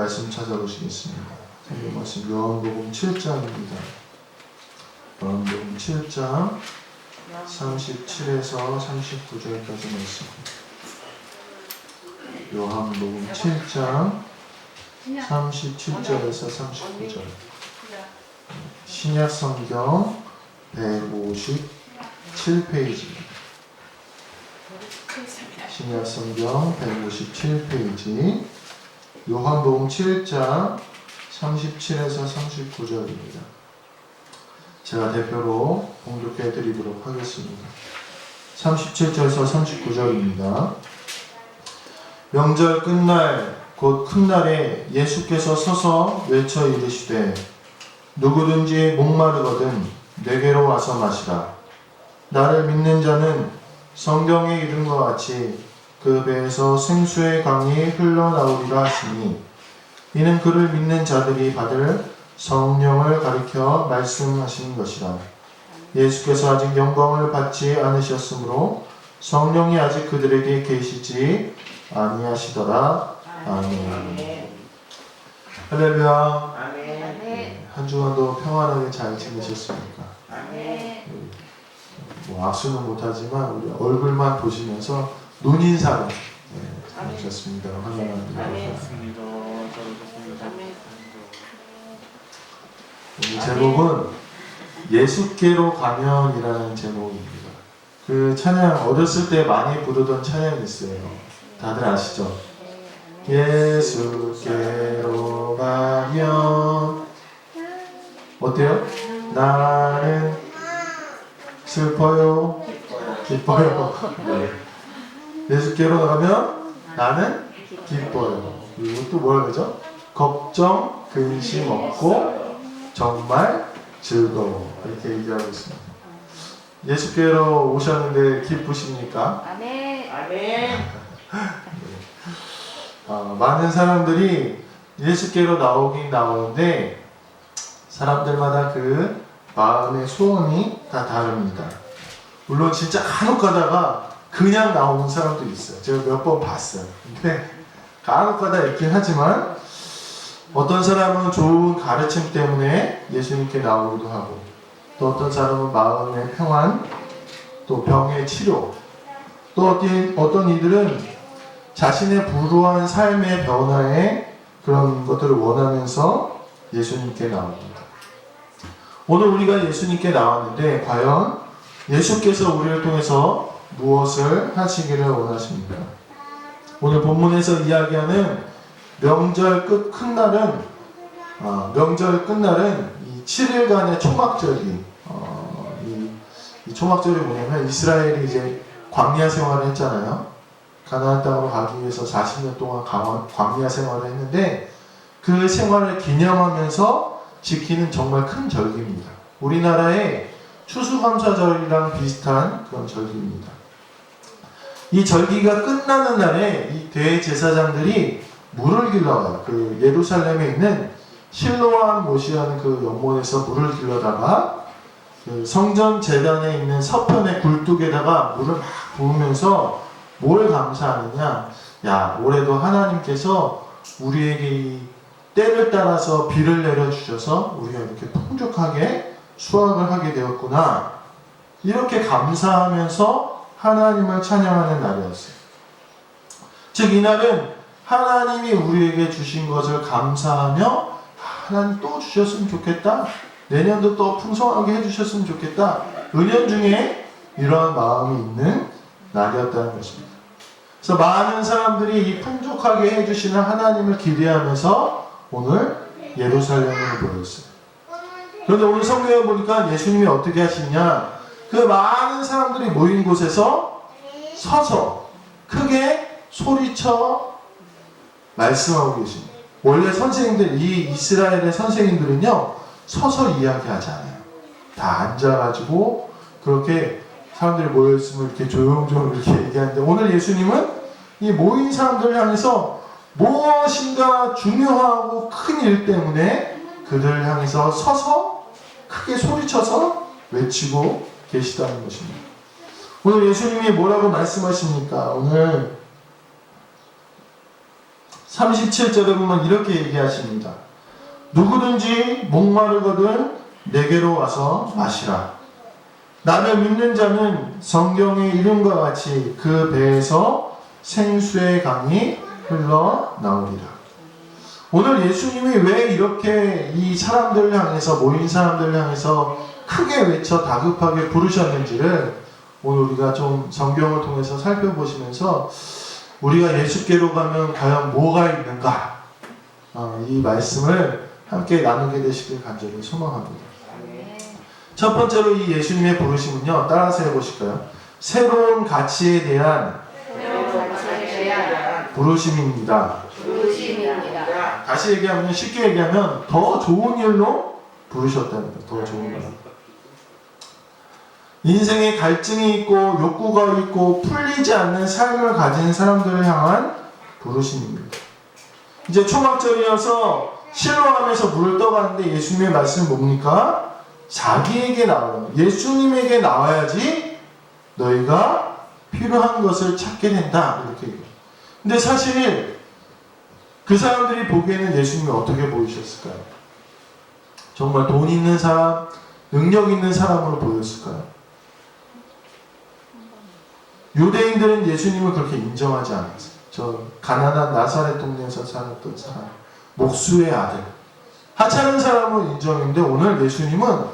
말씀 찾아보시겠습니다. 성경 말씀 요한복음 7장입니다. 요한복음 7장 37에서 39절까지 말씀. 요한복음 7장 37절에서 39절. 신약성경 157페이지입니다. 신약성경 157페이지 요한복음 7장 37에서 39절입니다. 제가 대표로 봉독해 드리도록 하겠습니다. 37절에서 39절입니다. 명절 끝날 곧 큰 날에 예수께서 서서 외쳐 이르시되 누구든지 목마르거든 내게로 와서 마시라. 나를 믿는 자는 성경에 이른 것 같이 그 배에서 생수의 강이 흘러나오리라 하시니 이는 그를 믿는 자들이 받을 성령을 가리켜 말씀하신 것이라. 예수께서 아직 영광을 받지 않으셨으므로 성령이 아직 그들에게 계시지 아니하시더라. 아멘. 할렐루야. 아멘. 한 주간도 평안하게 잘 지내셨습니까? 아멘. 뭐 악수는 못하지만 우리 얼굴만 보시면서 눈인사로 하셨습니다. 환영합니다. 오늘 제목은 예수께로 가면이라는 제목입니다. 그 찬양 어렸을 때 많이 부르던 찬양이 있어요. 다들 아시죠? 예수께로 가면 어때요? 나는 슬퍼요, 기뻐요. 네. 예수께로 가면 나는 기뻐요. 그리고 또 뭐라 그러죠? 걱정, 근심 없고 정말 즐거워. 이렇게 얘기하고 있습니다. 예수께로 오셨는데 기쁘십니까? 아멘. 아멘. 많은 사람들이 예수께로 나오긴 나오는데 사람들마다 그 마음의 소원이 다 다릅니다. 물론 진짜 간혹 가다가 그냥 나오는 사람도 있어요. 제가 몇 번 봤어요. 근데 간혹 가다 있긴 하지만 어떤 사람은 좋은 가르침 때문에 예수님께 나오기도 하고 또 어떤 사람은 마음의 평안, 또 병의 치료, 또 어떤 이들은 자신의 불우한 삶의 변화에 그런 것들을 원하면서 예수님께 나옵니다. 오늘 우리가 예수님께 나왔는데 과연 예수께서 우리를 통해서 무엇을 하시기를 원하십니까? 오늘 본문에서 이야기하는 명절 큰 날은 명절 끝날은 이 7일간의 초막절이 이 초막절이 뭐냐면 이스라엘이 이제 광야 생활을 했잖아요. 가나안 땅으로 가기 위해서 40년 동안 광야 생활을 했는데 그 생활을 기념하면서 지키는 정말 큰 절기입니다. 우리나라의 추수감사절이랑 비슷한 그런 절기입니다. 이 절기가 끝나는 날에 이 대제사장들이 물을 길러요. 그 예루살렘에 있는 실로암 못이라는 그 영문에서 물을 길러다가 그 성전 제단에 있는 서편의 굴뚝에다가 물을 막 부으면서 뭘 감사하느냐? 야, 올해도 하나님께서 우리에게 이 때를 따라서 비를 내려주셔서 우리가 이렇게 풍족하게 수확을 하게 되었구나. 이렇게 감사하면서 하나님을 찬양하는 날이었어요. 즉, 이날은 하나님이 우리에게 주신 것을 감사하며 하나님 또 주셨으면 좋겠다. 내년도 또 풍성하게 해주셨으면 좋겠다. 은연중에 이러한 마음이 있는 날이었다는 것입니다. 그래서 많은 사람들이 이 풍족하게 해주시는 하나님을 기대하면서 오늘 예루살렘으로 모였어요. 그런데 오늘 성경에 보니까 예수님이 어떻게 하시냐? 그 많은 사람들이 모인 곳에서 서서 크게 소리쳐 말씀하고 계십니다. 원래 선생님들, 이 이스라엘의 선생님들은요, 서서 이야기하지 않아요. 다 앉아가지고 그렇게 사람들이 모여있으면 이렇게 조용조용 이렇게 얘기하는데 오늘 예수님은 이 모인 사람들을 향해서 무엇인가 중요하고 큰 일 때문에 그들을 향해서 서서 크게 소리쳐서 외치고 계시다는 것입니다. 오늘 예수님이 뭐라고 말씀하십니까? 오늘 37절에 보면 이렇게 얘기하십니다. 누구든지 목마르거든 내게로 와서 마시라. 나를 믿는 자는 성경의 이름과 같이 그 배에서 생수의 강이 흘러나오리라. 오늘 예수님이 왜 이렇게 이 사람들을 향해서, 모인 사람들을 향해서 크게 외쳐 다급하게 부르셨는지를 오늘 우리가 좀 성경을 통해서 살펴보시면서 우리가 예수께로 가면 과연 뭐가 있는가, 이 말씀을 함께 나누게 되시길 간절히 소망합니다. 첫 번째로 이 예수님의 부르심은요, 따라서 해보실까요? 새로운 가치에 대한 부르심입니다. 다시 얘기하면, 쉽게 얘기하면 더 좋은 일로 부르셨답니다. 더 좋은 일. 인생에 갈증이 있고 욕구가 있고 풀리지 않는 삶을 가진 사람들을 향한 부르심입니다. 이제 초막절이어서 실로암에서 물을 떠가는데 예수님의 말씀은 뭡니까? 자기에게 나와요. 예수님에게 나와야지 너희가 필요한 것을 찾게 된다. 이렇게 얘기해요. 근데 사실 그 사람들이 보기에는 예수님이 어떻게 보이셨을까요? 정말 돈 있는 사람, 능력 있는 사람으로 보였을까요? 유대인들은 예수님을 그렇게 인정하지 않았어요. 저 가난한 나사렛 동네에서 살았던 사람, 목수의 아들, 하찮은 사람으로 인정했는데 오늘 예수님은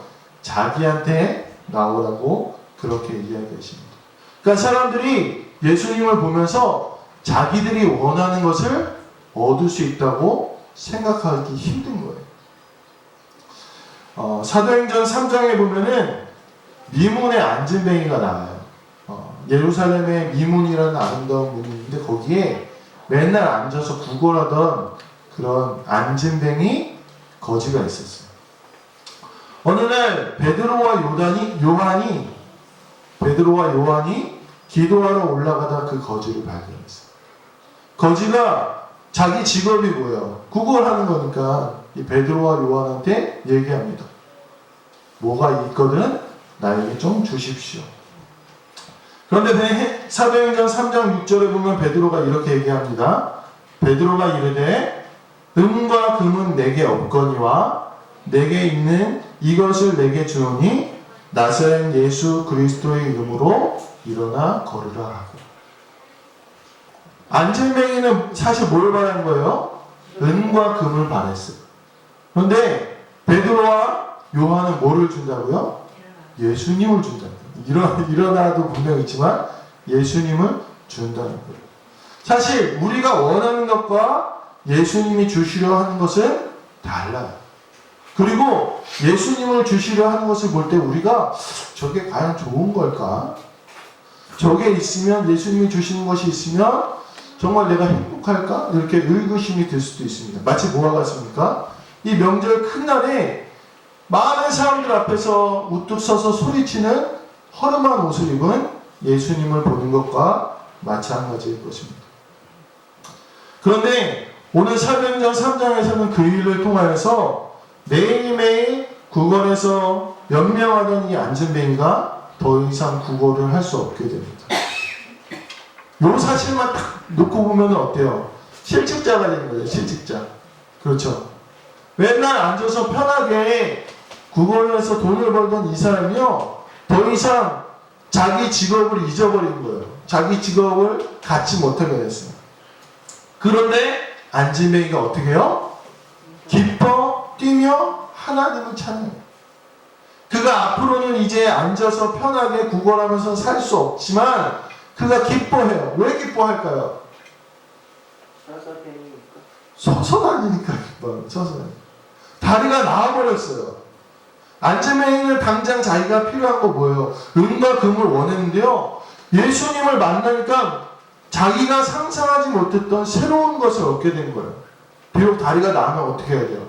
자기한테 나오라고 그렇게 이야기하십니다. 그러니까 사람들이 예수님을 보면서 자기들이 원하는 것을 얻을 수 있다고 생각하기 힘든 거예요. 사도행전 3장에 보면은 미문의 안진뱅이가 나와요. 예루살렘의 미문이라는 아름다운 문이 있는데 거기에 맨날 앉아서 구걸하던 그런 안진뱅이 거지가 있었어요. 어느 날 베드로와 요한이 기도하러 올라가다 그 거지를 발견했어요. 거지가 자기 직업이 뭐예요? 구걸하는 거니까 이 베드로와 요한한테 얘기합니다. 뭐가 있거든 나에게 좀 주십시오. 그런데 사도행전 3장 6절에 보면 베드로가 이렇게 얘기합니다. 베드로가 이르되 은과 금은 내게 없거니와 내게 있는 이것을 내게 주노니 나사렛 예수 그리스도의 이름으로 일어나 걸으라 하고. 안진뱅이는 사실 뭘 바란 거예요? 은과 금을 바랬어요. 그런데 베드로와 요한은 뭐를 준다고요? 예수님을 준다고요. 일어나도 분명히 있지만 예수님을 준다는 거예요. 사실 우리가 원하는 것과 예수님이 주시려 하는 것은 달라요. 그리고 예수님을 주시려 하는 것을 볼 때 우리가 저게 과연 좋은 걸까? 저게 있으면, 예수님이 주시는 것이 있으면 정말 내가 행복할까? 이렇게 의구심이 들 수도 있습니다. 마치 뭐와 같습니까? 이 명절 큰 날에 많은 사람들 앞에서 우뚝 서서 소리치는 허름한 옷을 입은 예수님을 보는 것과 마찬가지일 것입니다. 그런데 오늘 사도행전 3장에서는 그 일을 통하여서 매일매일 구걸에서 연명하던 이 안진뱅이가 더 이상 구걸을 할 수 없게 됩니다. 요 사실만 딱 놓고 보면 어때요? 실직자가 되는 거예요. 실직자. 그렇죠. 맨날 앉아서 편하게 구걸을 해서 돈을 벌던 이 사람이요, 더 이상 자기 직업을 잊어버린 거예요. 자기 직업을 갖지 못하게 됐어요. 그런데 안진뱅이가 어떻게 해요? 기뻐 뛰며 하나님을 찬양해요. 그가 앞으로는 이제 앉아서 편하게 구걸하면서 살 수 없지만 그가 기뻐해요. 왜 기뻐할까요? 서서 다니니까 기뻐요. 서서 다니니까. 다리가 나와버렸어요. 안진뱅이는 당장 자기가 필요한 거 뭐예요? 은과 금을 원했는데요, 예수님을 만나니까 자기가 상상하지 못했던 새로운 것을 얻게 된 거예요. 비록 다리가 나면 어떻게 해야 돼요?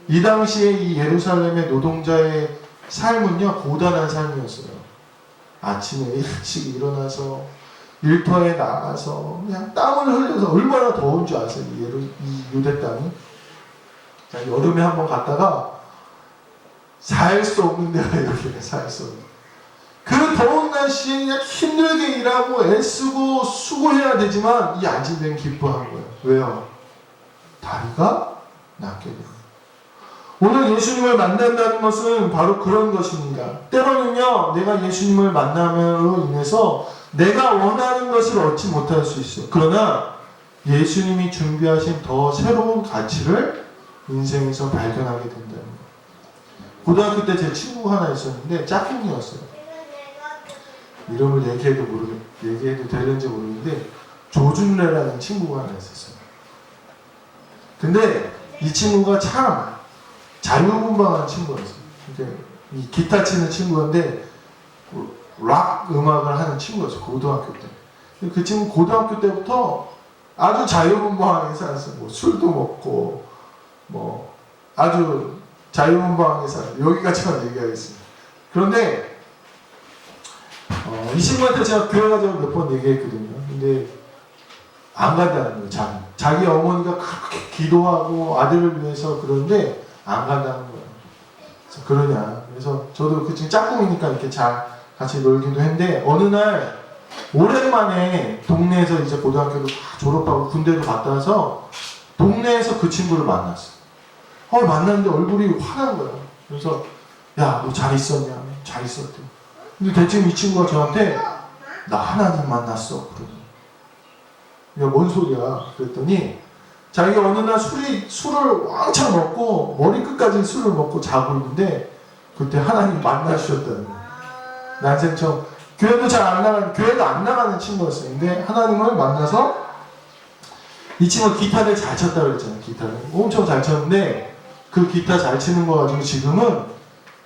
이 당시에 이 예루살렘의 노동자의 삶은요, 고단한 삶이었어요. 아침에 일찍 일어나서 일터에 나가서 그냥 땀을 흘려서, 얼마나 더운 줄 아세요? 이 유대 땅이. 자, 여름에 한번 갔다가 살 수 없는 데가 여기가 살 수 없는. 그 더운 날씨에 그냥 힘들게 일하고 애쓰고 수고해야 되지만 이 안진뱅이 기뻐한 거예요. 왜요? 다리가 낫게 됩니다. 오늘 예수님을 만난다는 것은 바로 그런 것입니다. 때로는요, 내가 예수님을 만남으로 인해서 내가 원하는 것을 얻지 못할 수 있어요. 그러나 예수님이 준비하신 더 새로운 가치를 인생에서 발견하게 된다는 거예요. 고등학교 때 제 친구가 하나 있었는데 짝꿍이었어요. 이름을 얘기해도 되는지 모르는데 조준래라는 친구가 하나 있었어요. 근데 이 친구가 참 자유분방한 친구였어요. 이 기타 치는 친구인데 락 음악을 하는 친구였어요. 고등학교 때. 그 친구 고등학교 때부터 아주 자유분방하게 살았어요. 뭐 술도 먹고 뭐 아주 자유분방하게 살았어요. 여기까지만 얘기하겠습니다. 그런데 이 친구한테 제가 교회 가서 몇 번 얘기했거든요. 근데 안 간다는 거예요. 자기 어머니가 그렇게 기도하고 아들을 위해서 그러는데 안 간다는 거예요. 그래서 그러냐. 그래서 저도 그 친구 짝꿍이니까 이렇게 잘 같이 놀기도 했는데 어느 날 오랜만에 동네에서 이제 고등학교도 다 졸업하고 군대도 갔다 와서 동네에서 그 친구를 만났어요. 만났는데 얼굴이 환한 거예요. 그래서 야, 너 잘 있었냐? 잘 있었대. 근데 대충 이 친구가 저한테 나 하나님 만났어. 그러더니 야, 뭔 소리야? 그랬더니 자기가 어느 날 술을 왕창 먹고 머리끝까지 술을 먹고 자고 있는데 그때 하나님 만나주셨다는 거예요. 난생 처음 교회도 안 나가는 친구였어요. 근데 하나님을 만나서 이 친구가 기타를 잘 쳤다고 그랬잖아요. 기타를 엄청 잘 쳤는데 그 기타 잘 치는 거 가지고 지금은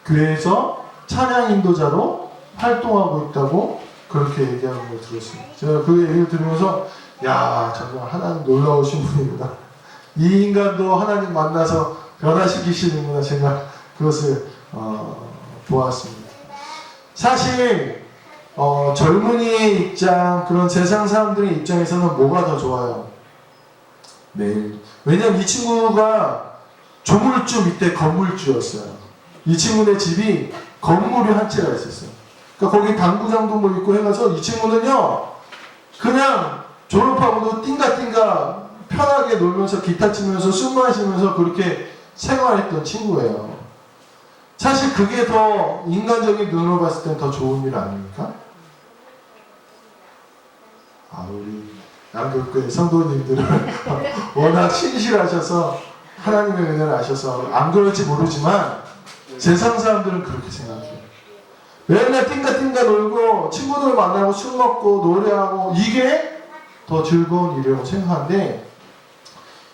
교회에서 찬양 인도자로 활동하고 있다고 그렇게 얘기하는 걸 들었어요. 제가 그 얘기를 들으면서 야, 정말 하나님 놀라우신 분이구나. 이 인간도 하나님 만나서 변화시키시는구나. 제가 그것을 보았습니다. 사실 젊은이의 입장, 그런 세상 사람들의 입장에서는 뭐가 더 좋아요? 매일. 왜냐면 이 친구가 조물주 밑에 건물주였어요. 이 친구네 집이 건물이 한 채가 있었어요. 그러니까 거기 당구장도 뭐 있고 해가서 이 친구는요, 그냥 졸업하고도 띵가띵가 편하게 놀면서 기타 치면서 술 마시면서 그렇게 생활했던 친구예요. 사실 그게 더 인간적인 눈으로 봤을 땐 더 좋은 일 아닙니까? 우리 남교회 성도님들은 워낙 신실하셔서 하나님의 은혜를 아셔서 안 그럴지 모르지만 세상 사람들은 그렇게 생각해요. 맨날 띵가띵가 놀고 친구들 만나고 술 먹고 노래하고 이게 더 즐거운 일이라고 생각하는데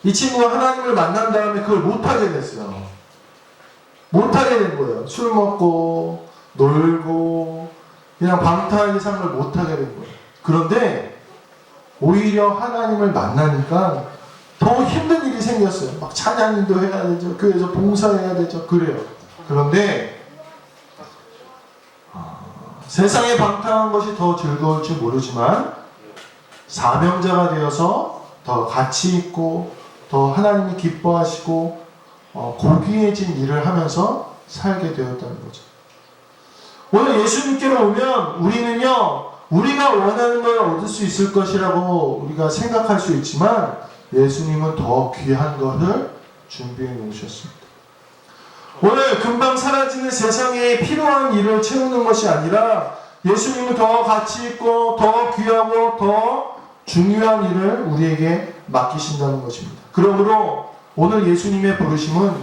이 친구가 하나님을 만난 다음에 그걸 못하게 됐어요. 못하게 된 거예요. 술 먹고 놀고 그냥 방탕하게 삶을 못하게 된 거예요. 그런데 오히려 하나님을 만나니까 더 힘든 일이 생겼어요. 막 찬양인도 해야 되죠. 교회에서 봉사해야 되죠. 그래요. 그런데 세상에 방탕한 것이 더 즐거울지 모르지만 사명자가 되어서 더 가치 있고 더 하나님이 기뻐하시고 고귀해진 일을 하면서 살게 되었다는 거죠. 오늘 예수님께로 오면 우리는요, 우리가 원하는 걸 얻을 수 있을 것이라고 우리가 생각할 수 있지만 예수님은 더 귀한 것을 준비해 놓으셨습니다. 오늘 금방 사라지는 세상에 필요한 일을 채우는 것이 아니라 예수님은 더 가치 있고 더 귀하고 더 중요한 일을 우리에게 맡기신다는 것입니다. 그러므로 오늘 예수님의 부르심은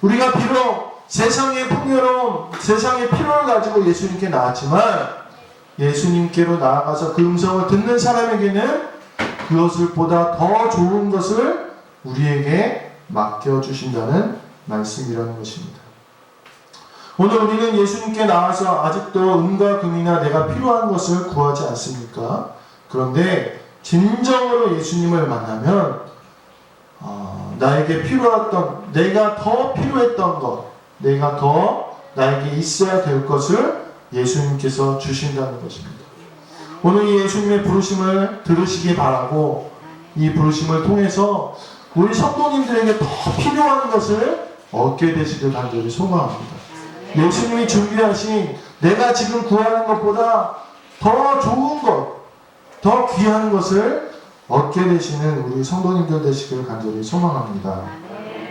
우리가 비록 세상의 풍요로움, 세상의 필요를 가지고 예수님께 나왔지만 예수님께로 나아가서 그 음성을 듣는 사람에게는 그것을 보다 더 좋은 것을 우리에게 맡겨주신다는 말씀이라는 것입니다. 오늘 우리는 예수님께 나와서 아직도 은과 금이나 내가 필요한 것을 구하지 않습니까? 그런데 진정으로 예수님을 만나면 나에게 필요했던, 내가 더 필요했던 것, 내가 더 나에게 있어야 될 것을 예수님께서 주신다는 것입니다. 오늘 이 예수님의 부르심을 들으시기 바라고 이 부르심을 통해서 우리 성도님들에게 더 필요한 것을 얻게 되시길 간절히 소망합니다. 예수님이 준비하신 내가 지금 구하는 것보다 더 좋은 것, 더 귀한 것을 얻게 되시는 우리 성도님들 되시길 간절히 소망합니다. 아멘.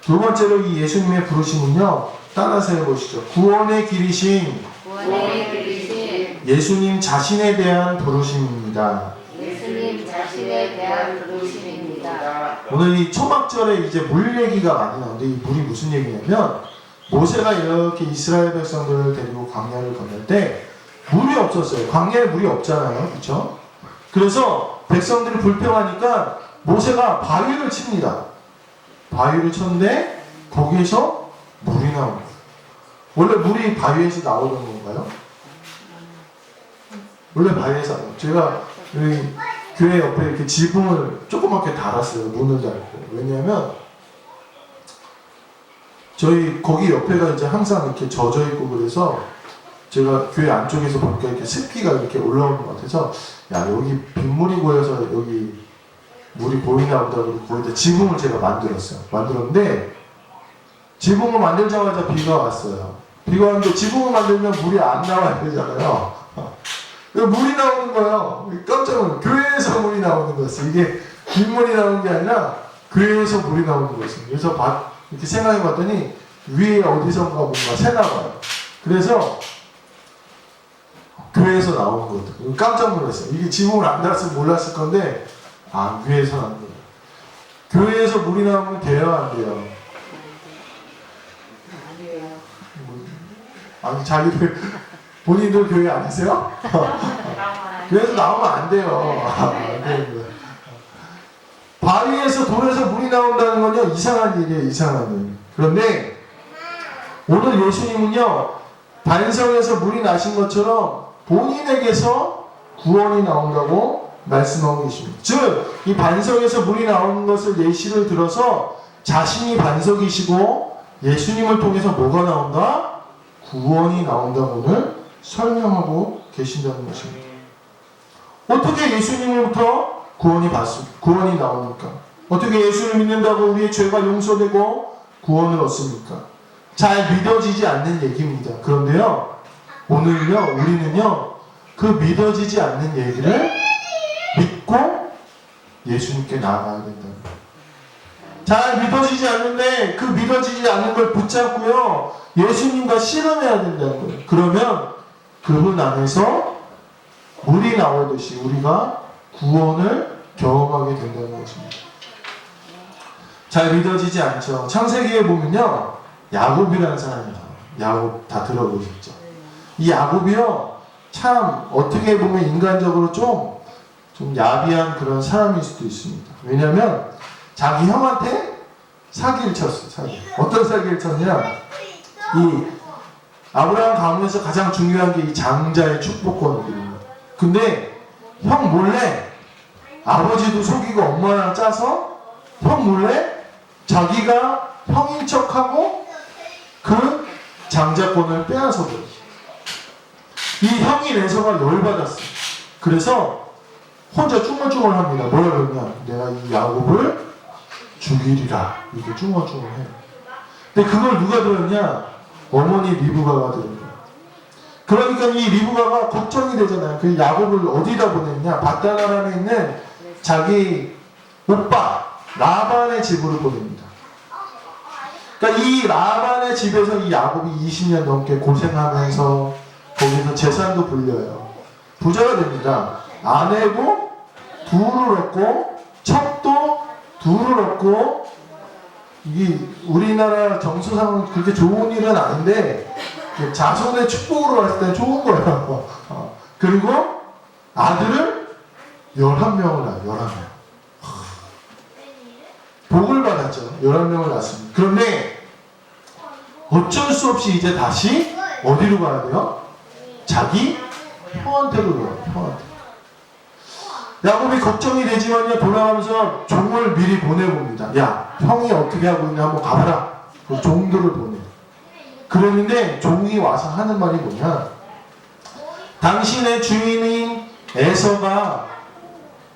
두 번째로 이 예수님의 부르심은요, 따라서 해보시죠. 구원의 길이신 구원의 길이신 예수님 자신에 대한 부르심입니다. 예수님 자신에 대한 부르심입니다. 오늘 이 초막절에 이제 물 얘기가 많이 나오는데, 이 물이 무슨 얘기냐면, 모세가 이렇게 이스라엘 백성들을 데리고 광야를 건널 때 물이 없었어요. 광야에 물이 없잖아요. 그렇죠? 그래서 백성들이 불평하니까 모세가 바위를 칩니다. 바위를 쳤는데 거기에서 물이 나오는 거예요. 원래 물이 바위에서 나오는 건가요? 원래 바위에서 나와요. 제가 여기 교회 옆에 이렇게 지붕을 조그맣게 달았어요. 문을 달고. 왜냐하면 저희 거기 옆에가 이제 항상 이렇게 젖어 있고, 그래서 제가 교회 안쪽에서 보니까 이렇게 습기가 이렇게 올라오는 것 같아서, 야, 여기 빗물이 고여서 여기 물이 보이나 보다 그러고 거기다 지붕을 제가 만들었는데 지붕을 만들자마자 비가 왔어요. 비가 왔는데 지붕을 만들면 물이 안 나와야 되잖아요. 물이 나오는 거예요. 깜짝 놀랐어요. 교회에서 물이 나오는 거였어요. 이게 빗물이 나오는 게 아니라 교회에서 물이 나오는 거였어요. 그래서 이렇게 생각해 봤더니 위에 어디선가 뭔가 새나 봐요. 그래서 교회에서 나오는 것도 깜짝 놀랐어요. 이게 지붕을 안 달았으면 몰랐을 건데, 위에서 나온 거예요. 교회에서 물이 나오면 돼요, 안 돼요? 아니, 자기들 본인들 교회 아니세요? 교회에서 나오면 안 돼요. 안 되는 거예요. 바위에서 돌에서 물이 나온다는 건요, 이상한 일이에요. 이상한 일. 그런데 오늘 예수님은요, 반석에서 물이 나신 것처럼 본인에게서 구원이 나온다고 말씀하고 계십니다. 즉, 이 반석에서 물이 나오는 것을 예시를 들어서 자신이 반석이시고 예수님을 통해서 뭐가 나온다? 구원이 나온다고 오늘 설명하고 계신다는 것입니다. 어떻게 예수님으로부터 구원이 나옵니까? 어떻게 예수를 믿는다고 우리의 죄가 용서되고 구원을 얻습니까? 잘 믿어지지 않는 얘기입니다. 그런데요, 오늘요, 우리는요, 그 믿어지지 않는 얘기를 믿고 예수님께 나아가야 된다. 잘 믿어지지 않는데 그 믿어지지 않는 걸 붙잡고요, 예수님과 씨름해야 된다는 거예요. 그러면 그분 안에서 물이 나오듯이 우리가 구원을 경험하게 된다는 것입니다. 잘 믿어지지 않죠. 창세기에 보면요, 야곱이라는 사람이 나와요. 야곱 다 들어보셨죠? 이 야곱이요, 참 어떻게 보면 인간적으로 좀 야비한 그런 사람일 수도 있습니다. 왜냐하면 자기 형한테 사기를 쳤어요. 어떤 사기를 쳤냐? 이 아브라함 가문에서 가장 중요한 게 이 장자의 축복권입니다. 근데 형 몰래, 아버지도 속이고 엄마랑 짜서 형 몰래 자기가 형인 척하고 그 장자권을 빼앗아 버렸어요. 이 형이 내서가 열받았어요. 그래서 혼자 쭈글쭈글합니다. 뭐라 그러냐? 내가 이 야곱을 죽이리라. 이렇게 쭈글쭈글해요. 근데 그걸 누가 들었냐? 어머니 리브가가 들은 거예요. 그러니까 이 리브가가 걱정이 되잖아요. 그 야곱을 어디다 보냈냐? 밧다나란에 있는 자기 오빠 라반의 집으로 보냅니다. 그러니까 이 라반의 집에서 이 야곱이 20년 넘게 고생하면서 거기서 재산도 불려요. 부자가 됩니다. 아내도 둘을 얻고 첩도 둘을 얻고, 이게 우리나라 정서상은 그렇게 좋은 일은 아닌데 자손의 축복으로 봤을 때 좋은 거예요. 그리고 아들을 11명을 낳아요. 11명. 복을 받았죠. 11명을 낳았습니다. 그런데 어쩔 수 없이 이제 다시 어디로 가야 돼요? 자기 형한테로 가요. 형한테. 야곱이 걱정이 되지만요, 돌아가면서 종을 미리 보내봅니다. 야, 형이 어떻게 하고 있냐 한번 가봐라. 그 종들을 보내. 그랬는데 종이 와서 하는 말이 뭐냐? 당신의 주인인 에서가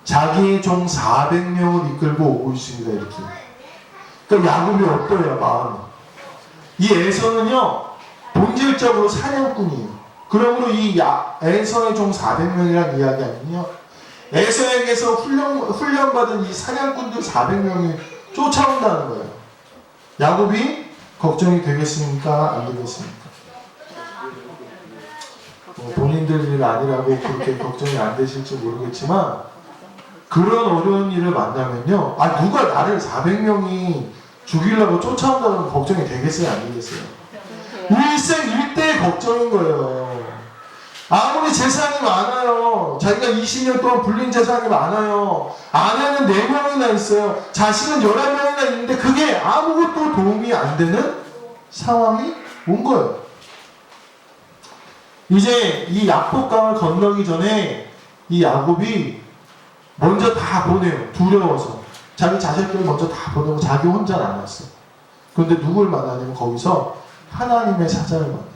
자기의 종 400명을 이끌고 오고 있습니다. 이렇게. 그러니까 야곱이 어떠해요, 마음이? 이 에서는요, 본질적으로 사냥꾼이에요. 그러므로 이 에서의 종 400명이라는 이야기 아니면요, 에서에게서 훈련받은 이 사냥꾼들 400명이 쫓아온다는 거예요. 야곱이 걱정이 되겠습니까? 안 되겠습니까? 본인들 일 아니라고 그렇게 걱정이 안 되실지 모르겠지만 그런 어려운 일을 만나면요, 누가 나를 400명이 죽이려고 쫓아온다면 걱정이 되겠어요? 안 되겠어요? 일생일대의 걱정인 거예요. 아무리 재산이 많아요. 자기가 20년 동안 불린 재산이 많아요. 아내는 4명이나 있어요. 자식은 11명이나 있는데 그게 아무것도 도움이 안 되는 상황이 온 거예요. 이제 이 약복강을 건너기 전에 이 야곱이 먼저 다 보내요. 두려워서. 자기 자식들 먼저 다 보내고 자기 혼자 남았어. 그런데 누굴 만나냐면 거기서 하나님의 사자를 만나요.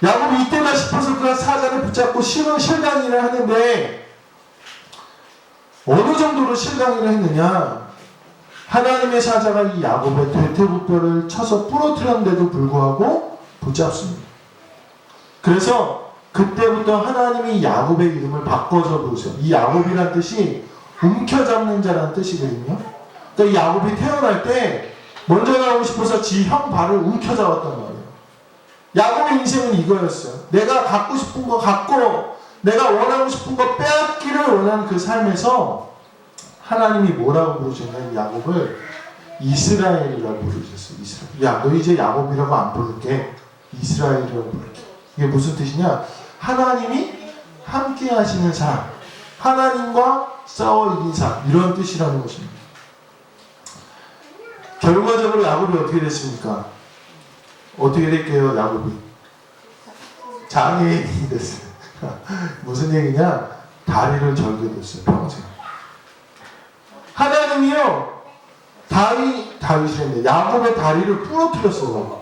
야곱이 이때다 싶어서 그 사자를 붙잡고 실강이를 하는데 어느 정도로 실강이를 했느냐? 하나님의 사자가 이 야곱의 대퇴부뼈를 쳐서 부러뜨렸는데도 불구하고 붙잡습니다. 그래서 그때부터 하나님이 야곱의 이름을 바꿔서 부르세요. 이 야곱이란 뜻이 움켜잡는 자라는 뜻이거든요. 그러니까 이 야곱이 태어날 때 먼저 나오고 싶어서 지 형 발을 움켜잡았단 말이에요. 야곱의 인생은 이거였어요. 내가 갖고 싶은 거 갖고 내가 원하고 싶은 거 빼앗기를 원하는 그 삶에서 하나님이 뭐라고 부르셨나요? 야곱을 이스라엘이라고 부르셨어요. 이스라엘. 야, 너 이제 야곱이라고 안 부를게. 이스라엘이라고 부를게. 이게 무슨 뜻이냐? 하나님이 함께 하시는 사람, 하나님과 싸워 이긴 사람, 이런 뜻이라는 것입니다. 결과적으로 야곱이 어떻게 됐습니까? 어떻게 될게요, 야곱이? 장애인이 됐어요. 무슨 얘기냐? 다리를 절게 됐어요, 평생. 하나님이요, 다윗이랬는데 야곱의 다리를 부러뜨렸어요.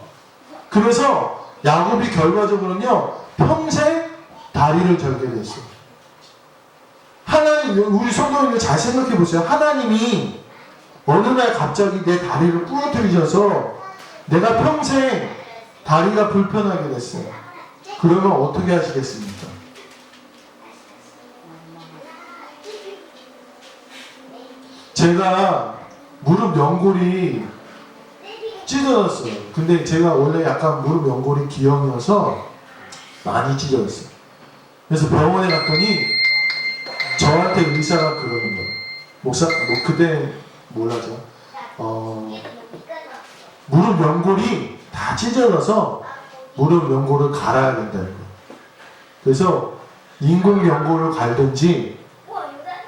그래서 야곱이 결과적으로는요, 평생 다리를 절게 됐어요. 하나님, 우리 성도님들 잘 생각해 보세요. 하나님이 어느 날 갑자기 내 다리를 부러뜨리셔서 내가 평생 다리가 불편하게 됐어요. 그러면 어떻게 하시겠습니까? 제가 무릎 연골이 찢어졌어요. 근데 제가 원래 약간 무릎 연골이 기형이어서 많이 찢어졌어요. 그래서 병원에 갔더니 저한테 의사가 그러는 거예요. 목사, 그때 뭐라죠? 무릎 연골이 다 찢어져서 무릎 연골을 갈아야 된다는 거예요. 그래서 인공 연골을 갈든지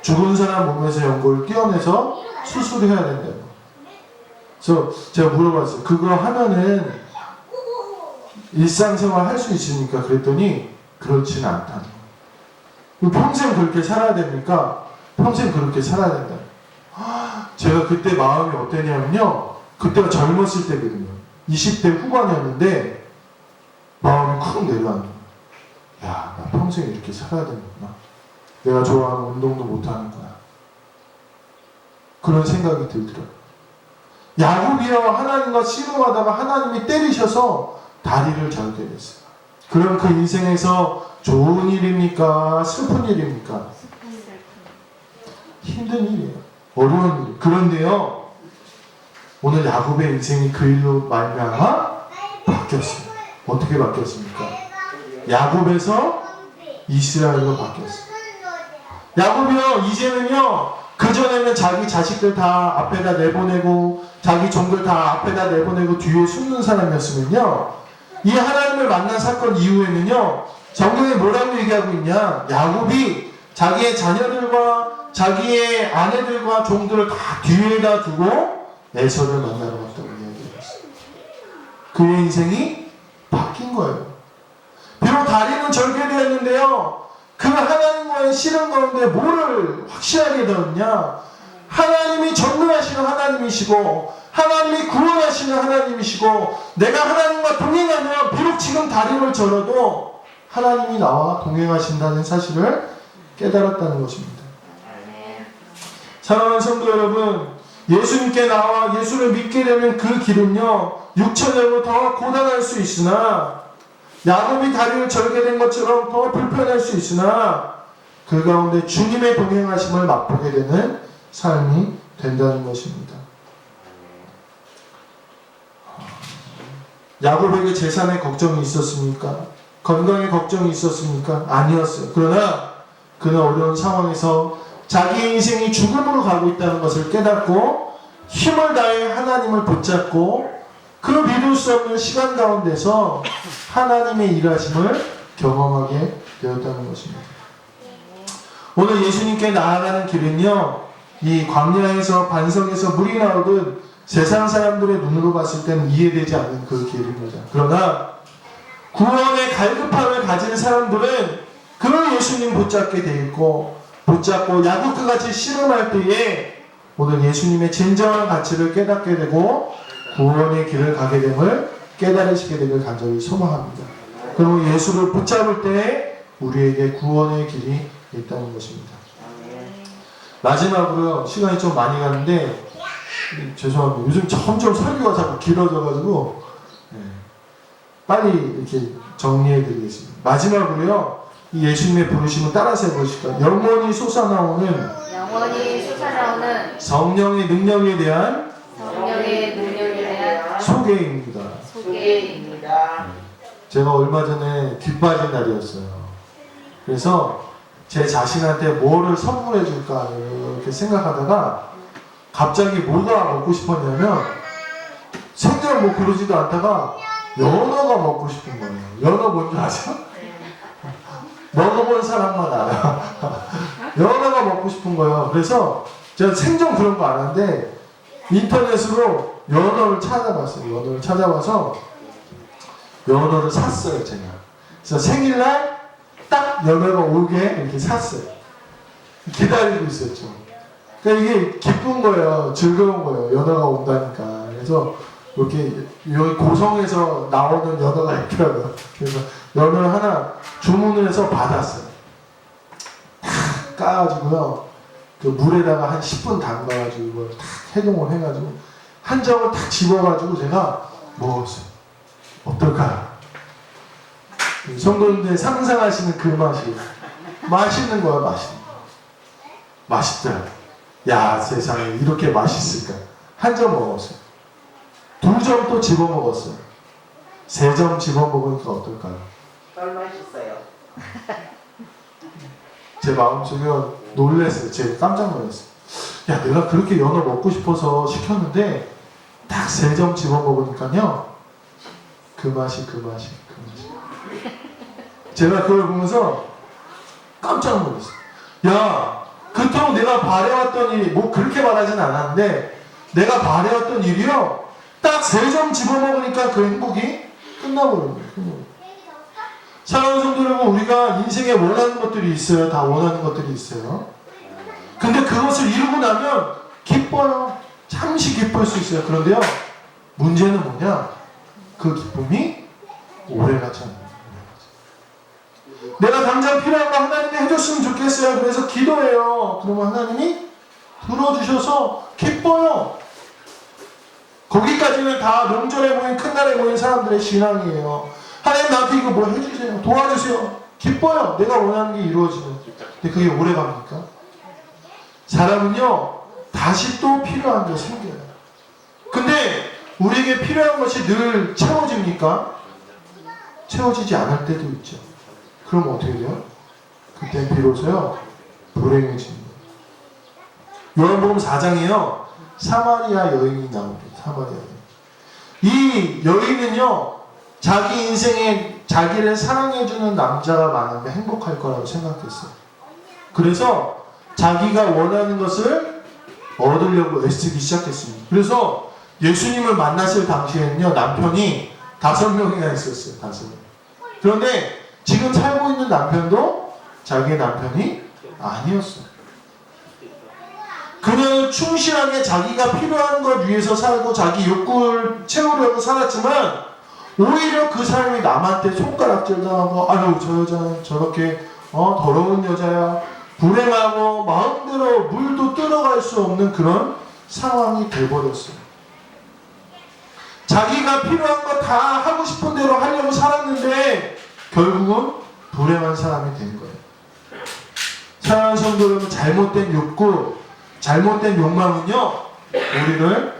죽은 사람 몸에서 연골을 떼어내서 수술해야 된다는 거예요. 그래서 제가 물어봤어요. 그거 하면은 일상생활 할 수 있습니까? 그랬더니 그렇지는 않다는 거예요. 평생 그렇게 살아야 됩니까? 평생 그렇게 살아야 된다. 제가 그때 마음이 어땠냐면요, 그때가 젊었을 때거든요. 20대 후반이었는데 마음이 쿵 내려앉는 거예요. 야, 나 평생 이렇게 살아야 되는구나. 내가 좋아하는 운동도 못하는구나. 그런 생각이 들더라고요. 야곱이요, 하나님과 씨름하다가 하나님이 때리셔서 다리를 절게 됐어요. 그럼 그 인생에서 좋은 일입니까? 슬픈 일입니까? 힘든 일이에요. 어려운 일. 그런데요, 오늘 야곱의 인생이 그 일로 말미암아 바뀌었어요. 어떻게 바뀌었습니까? 야곱에서 이스라엘로 바뀌었어요. 야곱이요, 이제는요, 그전에는 자기 자식들 다 앞에다 내보내고 자기 종들 다 앞에다 내보내고 뒤에 숨는 사람이었으면요, 이 하나님을 만난 사건 이후에는요, 성경에 뭐라고 얘기하고 있냐? 야곱이 자기의 자녀들과 자기의 아내들과 종들을 다 뒤에다 두고 에서를 만나러 갔다고 이야기하고 있어요. 그의 인생이 바뀐 거예요. 비록 다리는 절개되었는데요, 그 하나님과의 씨름 가운데 뭐를 확실하게 들었냐? 하나님이 전능하시는 하나님이시고 하나님이 구원하시는 하나님이시고 내가 하나님과 동행하면 비록 지금 다리를 절어도 하나님이 나와 동행하신다는 사실을 깨달았다는 것입니다. 사랑하는 성도 여러분, 예수님께 나와 예수를 믿게 되면 그 길은요, 육체적으로 더 고단할 수 있으나 야곱이 다리를 절게 된 것처럼 더 불편할 수 있으나 그 가운데 주님의 동행하심을 맛보게 되는 삶이 된다는 것입니다. 야곱에게 재산에 걱정이 있었습니까? 건강에 걱정이 있었습니까? 아니었어요. 그러나 그는 어려운 상황에서 자기의 인생이 죽음으로 가고 있다는 것을 깨닫고 힘을 다해 하나님을 붙잡고 그 믿을 수 없는 시간 가운데서 하나님의 일하심을 경험하게 되었다는 것입니다. 오늘 예수님께 나아가는 길은요, 이 광야에서 반석에서 물이 나오듯 세상 사람들의 눈으로 봤을 때는 이해되지 않는 그 길입니다. 그러나 구원의 갈급함을 가진 사람들은 그 예수님 붙잡게 돼 있고, 붙잡고 야곱과 같이 씨름할 때에 오늘 예수님의 진정한 가치를 깨닫게 되고 구원의 길을 가게 됨을 깨달으시게 되길 간절히 소망합니다. 그리고 예수를 붙잡을 때 우리에게 구원의 길이 있다는 것입니다. 마지막으로요, 시간이 좀 많이 가는데 죄송합니다. 요즘 점점 설교가 자꾸 길어져가지고 빨리 이렇게 정리해드리겠습니다. 마지막으로요, 이 예수님의 부르심을 따라서 해보실까요? 영원히 솟아나오는 성령의 능력에 대한 소개입니다. 제가 얼마 전에 귀 빠진 날이었어요. 그래서 제 자신한테 뭐를 선물해 줄까 이렇게 생각하다가 갑자기 뭐가 먹고 싶었냐면, 생전 뭐 그러지도 않다가 연어가 먹고 싶은 거예요. 연어 뭔지 아세요? 먹어본 사람만 알아요. 연어가 먹고 싶은 거예요. 그래서 제가 생전 그런 거 안 하는데 인터넷으로 연어를 찾아봤어요. 연어를 찾아봐서 연어를 샀어요, 제가. 그래서 생일날 딱 연어가 오게 이렇게 샀어요. 기다리고 있었죠. 그러니까 이게 기쁜 거예요. 즐거운 거예요. 연어가 온다니까. 그래서 이렇게 여기 고성에서 나오는 연어가 있더라고요. 그래서 연어를 하나 주문을 해서 받았어요. 탁 까가지고요, 그 물에다가 한 10분 담가가지고 이걸 탁 해동을 해가지고 한 점을 탁 집어가지고 제가 먹었어요. 어떨까요? 성도님들 상상하시는 그 맛이 맛있는 거야. 맛있는 거. 맛있더라. 야, 세상에 이렇게 맛있을까. 한 점 먹었어요. 2점 또 집어 먹었어요. 3점 집어 먹으니까 어떨까요? 덜 맛있어요. 제 마음속에 놀랐어요. 제가 깜짝 놀랐어요. 야, 내가 그렇게 연어 먹고 싶어서 시켰는데 딱 3점 집어 먹으니까요, 그 맛이. 제가 그걸 보면서 깜짝 놀랐어요. 야, 그토록 내가 바래왔던 일이, 뭐 그렇게 말하진 않았는데 내가 바래왔던 일이요, 딱 3점 집어먹으니까 그 행복이 끝나버린 거예요. 사랑하는 성도 여러분, 우리가 인생에 원하는 것들이 있어요. 다 원하는 것들이 있어요. 근데 그것을 이루고 나면 기뻐요. 잠시 기쁠 수 있어요. 그런데요, 문제는 뭐냐? 그 기쁨이 오래가지 않아요. 내가 당장 필요한 거 하나님이 해줬으면 좋겠어요. 그래서 기도해요. 그러면 하나님이 들어주셔서 기뻐요. 거기까지는 다 명절에 모인, 큰날에 모인 사람들의 신앙이에요. 하나님 나한테 이거 뭐 해주세요. 도와주세요. 기뻐요. 내가 원하는 게 이루어지면. 근데 그게 오래 갑니까? 사람은요, 다시 또 필요한 게 생겨요. 근데 우리에게 필요한 것이 늘 채워집니까? 채워지지 않을 때도 있죠. 그럼 어떻게 돼요? 그때 비로소요, 불행해집니다. 요한복음 4장에요, 사마리아 여인이 나옵니다. 사마리아 여인. 이 여인은요, 자기 인생에 자기를 사랑해주는 남자가 많으면 행복할 거라고 생각했어요. 그래서 자기가 원하는 것을 얻으려고 애쓰기 시작했습니다. 그래서 예수님을 만났을 당시에는요, 남편이 5명이나 있었어요. 5명. 그런데 지금 살고 있는 남편도 자기의 남편이 아니었어요. 그녀는 충실하게 자기가 필요한 것 위해서 살고 자기 욕구를 채우려고 살았지만 오히려 그 삶이 남한테 손가락질 당하고, 아유 저 여자는 저렇게 더러운 여자야, 불행하고 마음대로 물도 뜯어갈 수 없는 그런 상황이 돼버렸어요. 자기가 필요한 거 다 하고 싶은 대로 하려고 살았는데 결국은 불행한 사람이 된 거예요. 사랑하는 성도 여러분, 잘못된 욕구, 잘못된 욕망은요, 우리를